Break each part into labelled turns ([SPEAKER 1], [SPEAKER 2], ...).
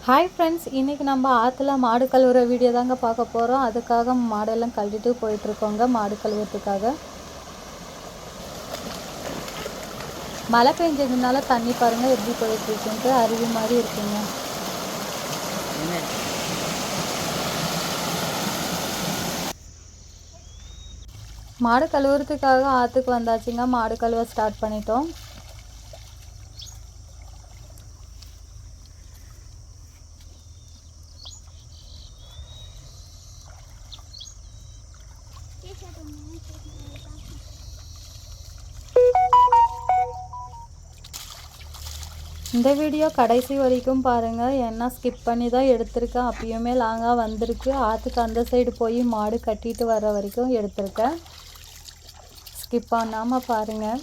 [SPEAKER 1] Hi friends, இன்றைக்கி நம்ம ஆற்றுல மாடு கழுவுற வீடியோ தாங்க பார்க்க போகிறோம். அதுக்காக மாடெல்லாம் கழுவிட்டு போயிட்டுருக்கோங்க மாடு கழுவுறதுக்காக. மழை பெஞ்சதுனால தண்ணி பாருங்கள் எப்படி போயிட்டுருக்குன்ட்டு, அருவி மாதிரி இருக்குங்க. மாடு கழுவுறதுக்காக ஆற்றுக்கு வந்தாச்சுங்க. மாடு கழுவ ஸ்டார்ட் பண்ணிட்டோம். இந்த வீடியோ கடைசி வரைக்கும் பாருங்கள், ஏன்னா ஸ்கிப் பண்ணி தான் எடுத்திருக்கேன். அப்பயுமே லாங்காக வந்திருக்கு. ஆற்றுக்கு அந்த சைடு போய் மாடு கட்டிட்டு வர வரைக்கும் எடுத்திருக்கேன். ஸ்கிப் பண்ணாமல் பாருங்கள்.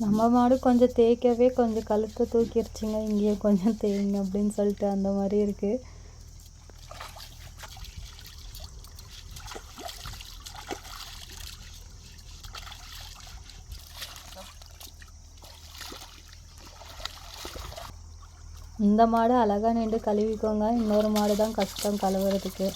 [SPEAKER 1] நம்ம மாடு கொஞ்சம் தேய்க்கவே கொஞ்சம் கழுத்தை தூக்கிடுச்சுங்க. இங்கேயே கொஞ்சம் தேய்ங்க அப்படின்னு சொல்லிட்டு அந்த மாதிரி இருக்குது. இந்த மாடு அழகாக நின்று கழுவிக்கோங்க. இன்னொரு மாடு தான் கஷ்டம் கழுவுறதுக்கு.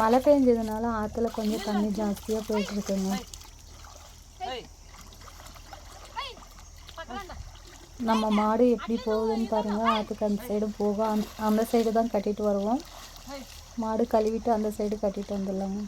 [SPEAKER 1] மழை பெஞ்சதுனால ஆற்றுல கொஞ்சம் தண்ணி ஜாஸ்தியாக போயிட்டுருக்குங்க. நம்ம மாடு எப்படி போகுதுன்னு பாருங்கள். ஆற்றுக்கு அந்த சைடு போக அந்த சைடு தான் கட்டிட்டு வருவோம். மாடு கழுவிட்டு அந்த சைடு கட்டிட்டு வந்துடலாங்க.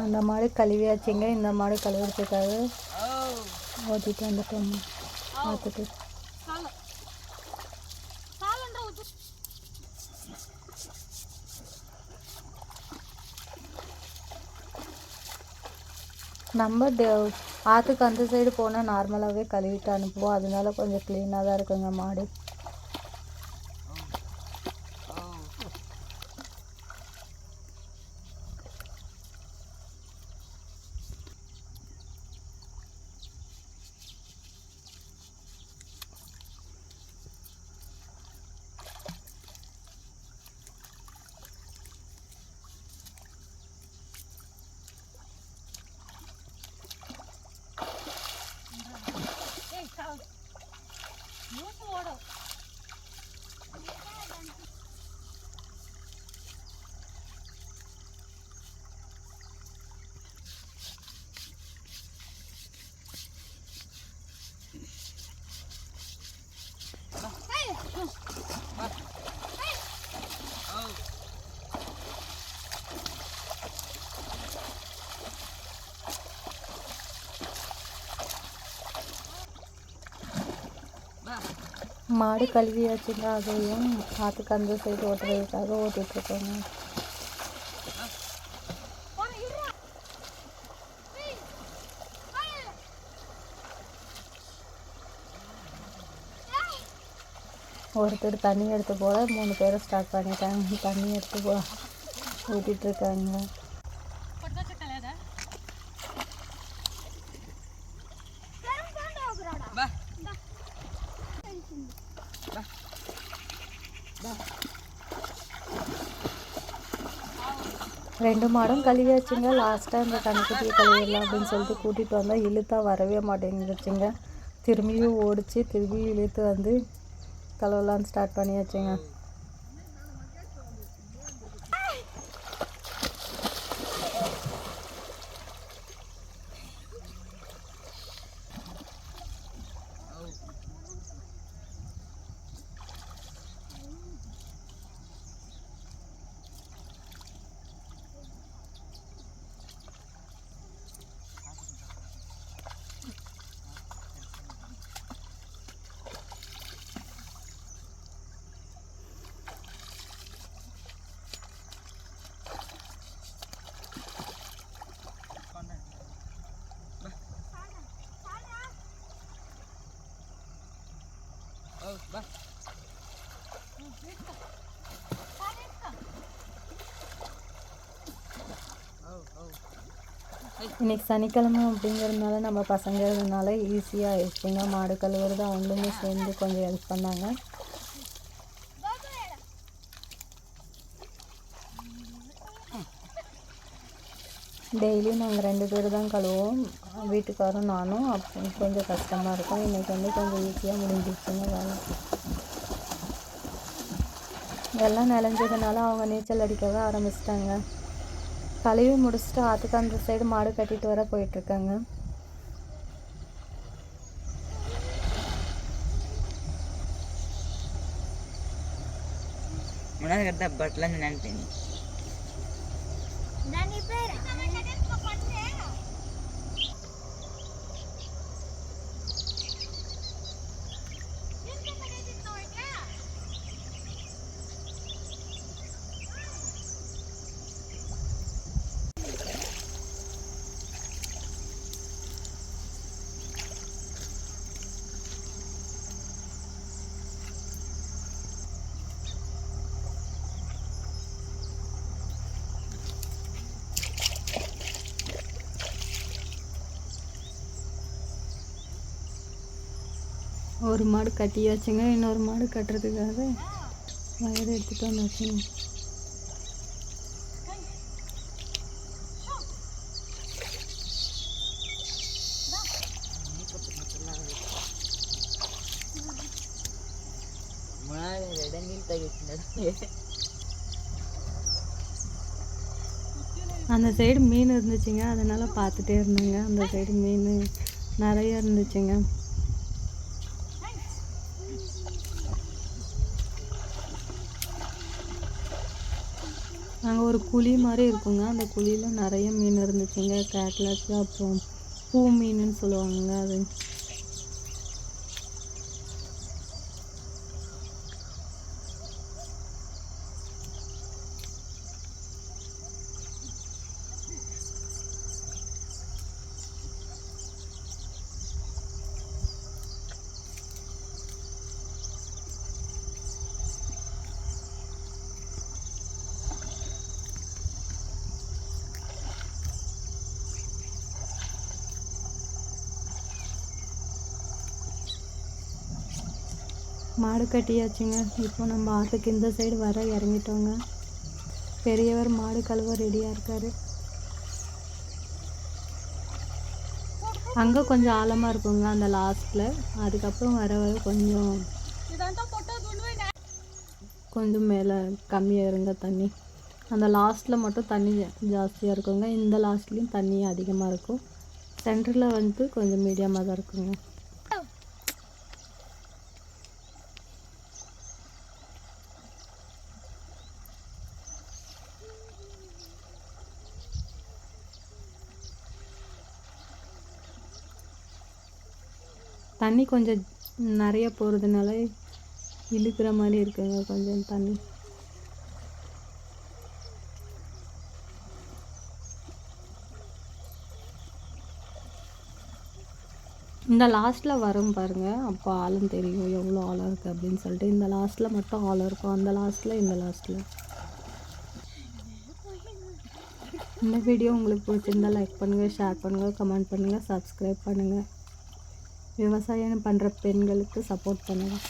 [SPEAKER 1] அந்த மாடு கழுவியாச்சுங்க. இந்த மாடு கழுவுறதுக்காக ஓட்டிட்டு வந்துட்டோம் ஆற்றுக்கு. நம்ம ஆற்றுக்கு அந்த சைடு போனால் நார்மலாகவே கழுவிட்டு அனுப்புவோம். அதனால கொஞ்சம் க்ளீனாக தான் இருக்குங்க மாடு. மாடு கழுவியாச்சுங்க. அதையும் ஆற்றுக்கு அந்த சைடு ஓட்டுறதுக்காக ஓட்டிகிட்ருக்கோங்க. ஒருத்தர் தண்ணி எடுத்து போல 3 பேரை ஸ்டார்ட் பண்ணிட்டாங்க. தண்ணி எடுத்து ஊற்றிட்டுருக்காங்க. 2 மாடும் கழுவியாச்சுங்க. லாஸ்ட்டாக இந்த கண்ணுக்குட்டியை கழுவிடலாம் அப்படின்னு சொல்லிட்டு கூட்டிகிட்டு வந்தால் இழுத்தா வரவே மாட்டேங்குதுச்சுங்க. திரும்பியும் ஓடிச்சு, திரும்பியும் இழுத்து வந்து கழுவலான்னு ஸ்டார்ட் பண்ணியாச்சுங்க. இன்றைக்கி சனிக்கிழமை அப்படிங்கிறதுனால நம்ம பசங்கிறதுனால ஈஸியாக ஆயிடுச்சுங்க. மாடு கழுவுறது அவங்களுமே சேர்ந்து கொஞ்சம் ஹெல்ப் பண்ணாங்க. டெய்லியும் நாங்கள் 2 பேர் தான் கழுவோம், வீட்டுக்காரும் நானும். அப்போ கொஞ்சம் கஷ்டமாக இருக்கும். இன்றைக்கி வந்து கொஞ்சம் ஈஸியாக முடிஞ்சிடுச்சுங்க வேலை. எல்லாம் நிலஞ்சதுனால அவங்க நீச்சல் அடிக்கவே ஆரம்பிச்சிட்டாங்க. கழுவி முடிச்சுட்டு ஆற்றுக்கு அந்த சைடு மாடு கட்டிட்டு வர போயிட்டுருக்காங்க. ஒரு மாடு கட்டியாச்சுங்க. இன்னொரு மாடு கட்டுறதுக்காக வயர் எடுத்துகிட்டு வந்தாச்சுங்க. அந்த சைடு மீன் இருந்துச்சுங்க, அதனால் பார்த்துட்டே இருந்தேங்க. அந்த சைடு மீன் நிறைய இருந்துச்சுங்க. அங்கே ஒரு குழி மாதிரி இருக்குங்க, அந்த குழியில் நிறைய மீன் இருந்துச்சுங்க. கேட்லாக்கு, அப்புறம் பூ மீனுன்னு சொல்லுவாங்க அது. மாடு கட்டியாச்சுங்க. இப்போ நம்ம ஆற்றுக்கு இந்த சைடு வர இறங்கிட்டோங்க. பெரியவர் மாடு கழுவ ரெடியாக இருக்கார். அங்கே கொஞ்சம் ஆழமாக இருக்குங்க அந்த லாஸ்ட்டில். அதுக்கப்புறம் வர கொஞ்சம் மேலே கம்மியாக இருங்க தண்ணி. அந்த லாஸ்ட்டில் மட்டும் தண்ணி ஜாஸ்தியாக இருக்குங்க. இந்த லாஸ்ட்லேயும் தண்ணி அதிகமாக இருக்கும். சென்டரில் வந்து கொஞ்சம் மீடியமாக தான் இருக்குங்க. தண்ணி கொஞ்சம் நிறைய போகிறதுனால இழுக்கிற மாதிரி இருக்குங்க கொஞ்சம் தண்ணி. இந்த லாஸ்ட்டில் வரும் பாருங்கள், அப்போ ஆழம் தெரியும் எவ்வளோ ஆழம் இருக்குது அப்படின்னு சொல்லிட்டு. இந்த லாஸ்ட்டில் மட்டும் ஆழம் இருக்கும், அந்த லாஸ்ட்டில் இந்த லாஸ்ட்டில். இந்த வீடியோ உங்களுக்கு பிடிச்சிருந்தால் லைக் பண்ணுங்கள், ஷேர் பண்ணுங்கள், கமெண்ட் பண்ணுங்கள், சப்ஸ்கிரைப் பண்ணுங்கள். விவசாயம் பண்ணுற பெண்களுக்கு சப்போர்ட் பண்ணுங்கள்.